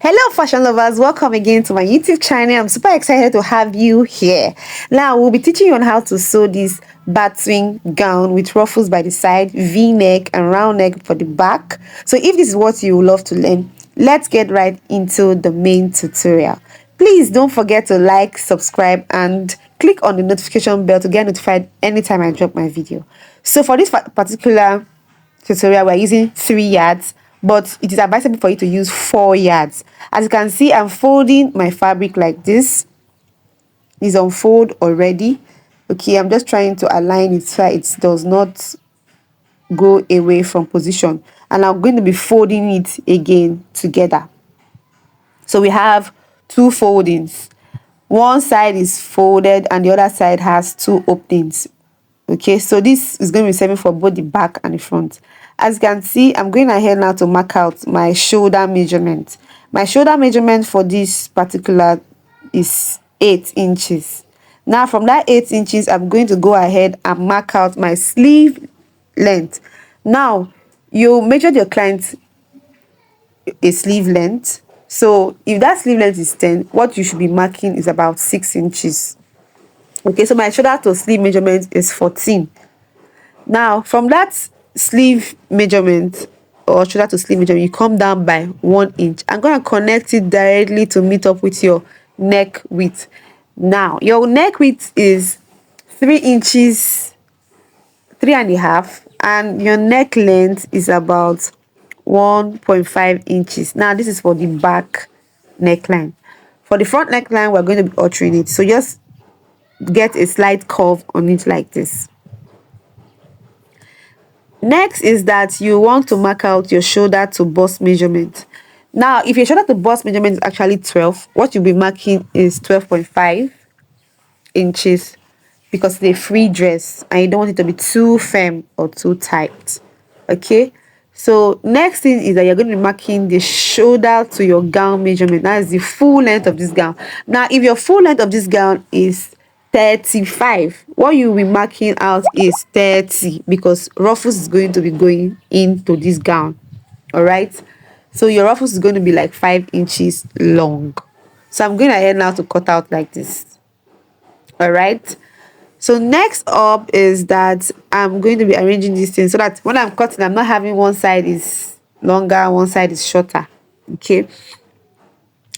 Hello fashion lovers, welcome again to my YouTube channel. I'm super excited to have you here. Now we'll be teaching you on how to sew this batwing gown with ruffles by the side, v-neck and round neck for the back. So if this is what you would love to learn, let's get right into the main tutorial. Please don't forget to like, subscribe and click on the notification bell to get notified anytime I drop my video. So for this particular tutorial, we're using 3 yards, but it is advisable for you to use 4 yards. As you can see, I'm folding my fabric like this. It's on fold already. Okay, I'm just trying to align it so it does not go away from position, and I'm going to be folding it again together. So we have 2 foldings. One side is folded and the other side has 2 openings. Okay, so this is going to be serving for both the back and the front. As you can see, I'm going ahead now to mark out my shoulder measurement. My shoulder measurement for this particular is 8 inches. Now from that 8 inches, I'm going to go ahead and mark out my sleeve length. Now you measured your client a sleeve length. So if that sleeve length is 10, what you should be marking is about 6 inches. Okay, so my shoulder to sleeve measurement is 14. Now from that sleeve measurement or shoulder to sleeve measurement, you come down by 1 inch. I'm going to connect it directly to meet up with your neck width. Now your neck width is 3 inches, 3.5, and your neck length is about 1.5 inches. Now this is for the back neckline. For the front neckline, we're going to be altering it, so just get a slight curve on it like this. Next is that you want to mark out your shoulder to bust measurement. Now if your shoulder to bust measurement is actually 12, what you'll be marking is 12.5 inches, because it's a free dress and you don't want it to be too firm or too tight. Okay, so next thing is that you're going to be marking the shoulder to your gown measurement. That is the full length of this gown. Now if your full length of this gown is 35, what you'll be marking out is 30, because ruffles is going to be going into this gown. All right, so your ruffles is going to be like 5 inches long. So I'm going ahead now to cut out like this. All right, so next up is that I'm going to be arranging these things so that when I'm cutting, I'm not having one side is longer, one side is shorter. Okay,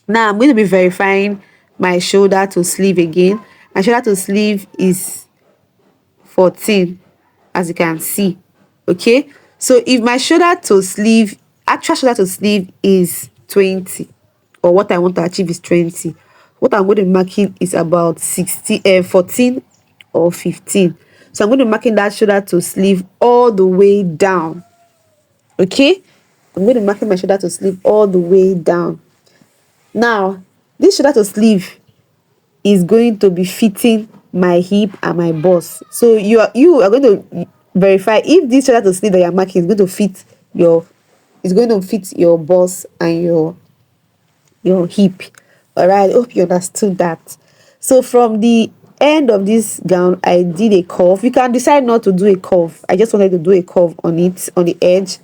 now I'm going to be verifying my shoulder to sleeve again. My shoulder to sleeve is 14, as you can see. Okay, so if my shoulder to sleeve, actual shoulder to sleeve is 20, or what I want to achieve is 20, what I'm going to be marking is about 14 or 15. So I'm going to be marking that shoulder to sleeve all the way down. Okay, I'm going to be marking my shoulder to sleeve all the way down. Now this shoulder to sleeve is going to be fitting my hip and my bust. So you are going to verify if this shoulder to sleeve that you're marking is going to fit your bust and your hip. All right, I hope you understood that. So from the end of this gown, I did a curve. You can decide not to do a curve. I just wanted to do a curve on it, on the edge,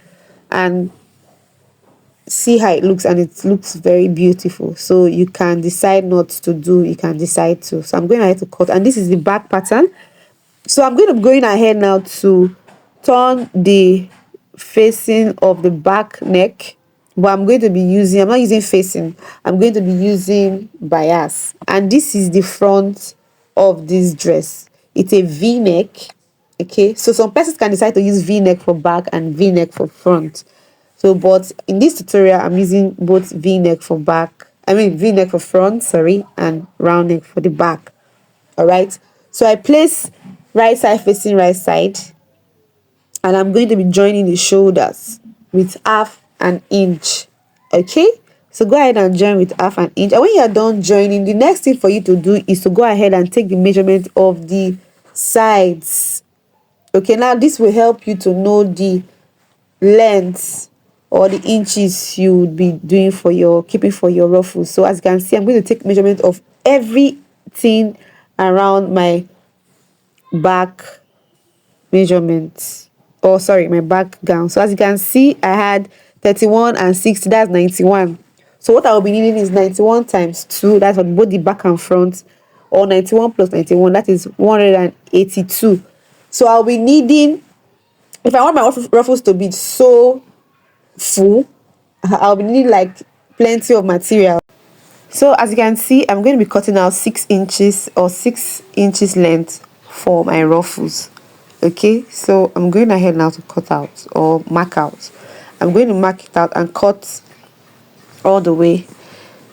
and see how it looks, and it looks very beautiful. So you can decide not to do, you can decide to. So I'm going ahead to cut, and this is the back pattern. So I'm going to be going ahead now to turn the facing of the back neck, but I'm not using facing, I'm going to be using bias. And this is the front of this dress. It's a v-neck. Okay, so some persons can decide to use v-neck for back and v-neck for front. So but in this tutorial, I'm using both v-neck for back, v-neck for front, sorry, and round neck for the back. All right, so I place right side facing right side, and I'm going to be joining the shoulders with half an inch. Okay, so go ahead and join with half an inch, and when you are done joining, the next thing for you to do is to go ahead and take the measurement of the sides. Okay, now this will help you to know the length or the inches you would be doing for your ruffles. So as you can see, I'm going to take measurement of everything around my back measurement, or sorry, my back gown. So as you can see, I had 31 and 60, that's 91. So what I will be needing is 91 times 2, that's on both the back and front, or 91 plus 91, that is 182. So I'll be needing, if I want my ruffles to be so full, I'll be needing like plenty of material. So as you can see, I'm going to be cutting out 6 inches or 6 inches length for my ruffles. Okay, so I'm going ahead now to cut out or mark out. I'm going to mark it out and cut all the way.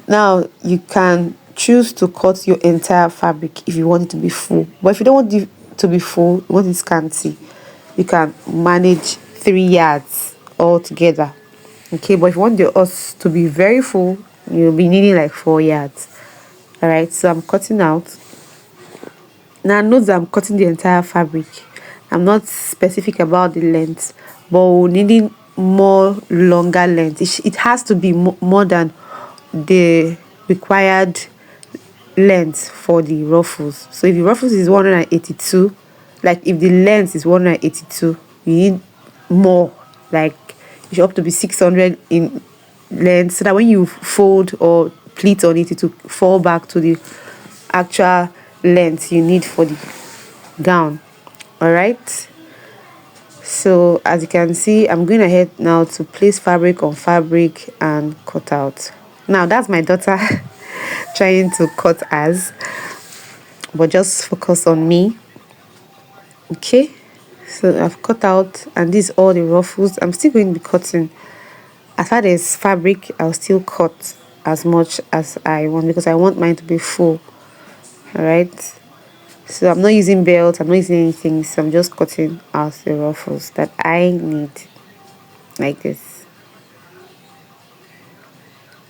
Now you can choose to cut your entire fabric if you want it to be full, but if you don't want it to be full, you want it scanty, you can manage 3 yards altogether. Okay, but if you want yours to be very full, you'll be needing like 4 yards. All right, so I'm cutting out. Now note that I'm cutting the entire fabric. I'm not specific about the length, but we're needing more longer length. It has to be more than the required length for the ruffles. So if the ruffles is 182, like if the length is 182, you need more, like it should up to be 600 in length, so that when you fold or pleat on it, it will fall back to the actual length you need for the gown. All right, so as you can see, I'm going ahead now to place fabric on fabric and cut out. Now that's my daughter trying to cut as, but just focus on me. Okay, so I've cut out, and these all the ruffles. I'm still going to be cutting. As far as fabric, I'll still cut as much as I want because I want mine to be full. All right, so I'm not using belt, I'm not using anything, so I'm just cutting out the ruffles that I need, like this.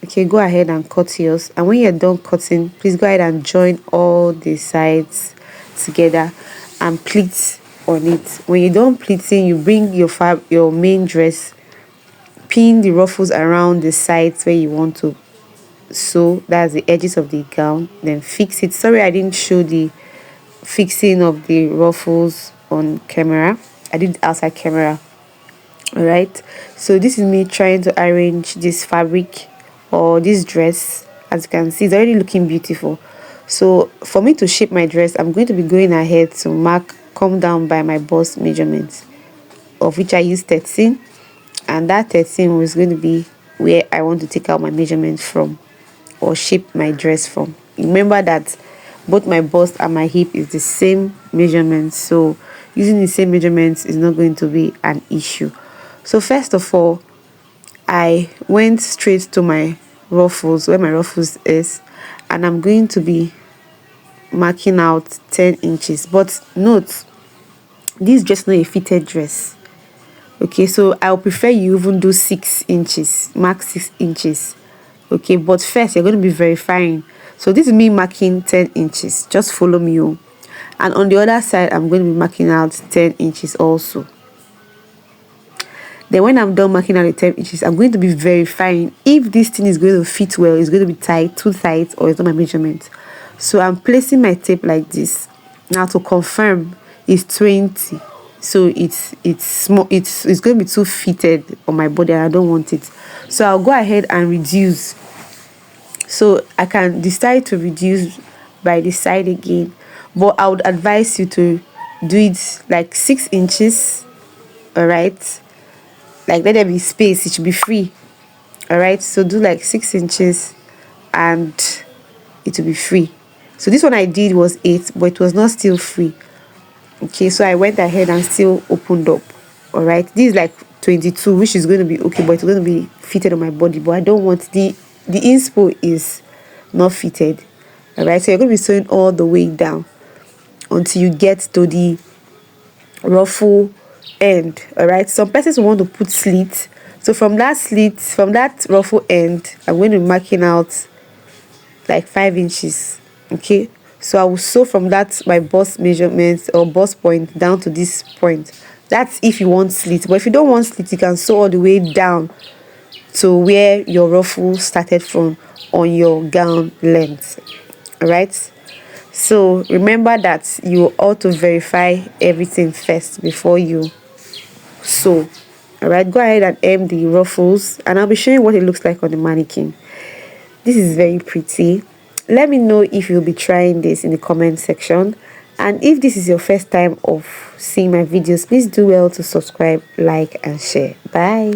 Okay, go ahead and cut yours, and when you're done cutting, please go ahead and join all the sides together and pleat on it. When you're done pleating, you bring your main dress, pin the ruffles around the sides where you want to sew, that's the edges of the gown, then fix it. Sorry, I didn't show the fixing of the ruffles on camera. I did outside camera. All right, so this is me trying to arrange this fabric or this dress. As you can see, it's already looking beautiful. So for me to shape my dress, I'm going to be going ahead to come down by my bust measurements, of which I used 13, and that 13 was going to be where I want to take out my measurement from or shape my dress from. Remember that both my bust and my hip is the same measurement, so using the same measurements is not going to be an issue. So first of all, I went straight to my ruffles, where my ruffles is, and I'm going to be marking out 10 inches. But note, this dress is not a fitted dress. Okay, so I'll prefer you even do 6 inches, mark 6 inches. Okay, but first you're going to be verifying. So this is me marking 10 inches. Just follow me on. And on the other side, I'm going to be marking out 10 inches also. Then when I'm done marking out the 10 inches, I'm going to be verifying if this thing is going to fit well, it's going to be tight, too tight, or it's not my measurement. So I'm placing my tape like this. Now to confirm, it's 20. So it's small, it's going to be too fitted on my body, and I don't want it. So I'll go ahead and reduce. So I can decide to reduce by the side again, but I would advise you to do it like 6 inches. All right, like let there be space, it should be free. All right, so do like 6 inches and it will be free. So this one I did was 8, but it was not still free. Okay, so I went ahead and still opened up. All right, this is like 22, which is going to be okay, but it's going to be fitted on my body, but I don't want the inspo is not fitted. All right, so you're going to be sewing all the way down until you get to the ruffle end. All right, some persons want to put slits, so from that ruffle end, I'm going to be marking out like 5 inches. Okay, so I will sew from that my bust measurements or bust point down to this point. That's if you want slits, but if you don't want slits, you can sew all the way down to where your ruffle started from on your gown length. All right, so remember that you ought to verify everything first before you sew. All right, go ahead and hem the ruffles, and I'll be showing what it looks like on the mannequin. This is very pretty. Let me know if you'll be trying this in the comment section. And if this is your first time of seeing my videos, please do well to subscribe, like, and share. Bye.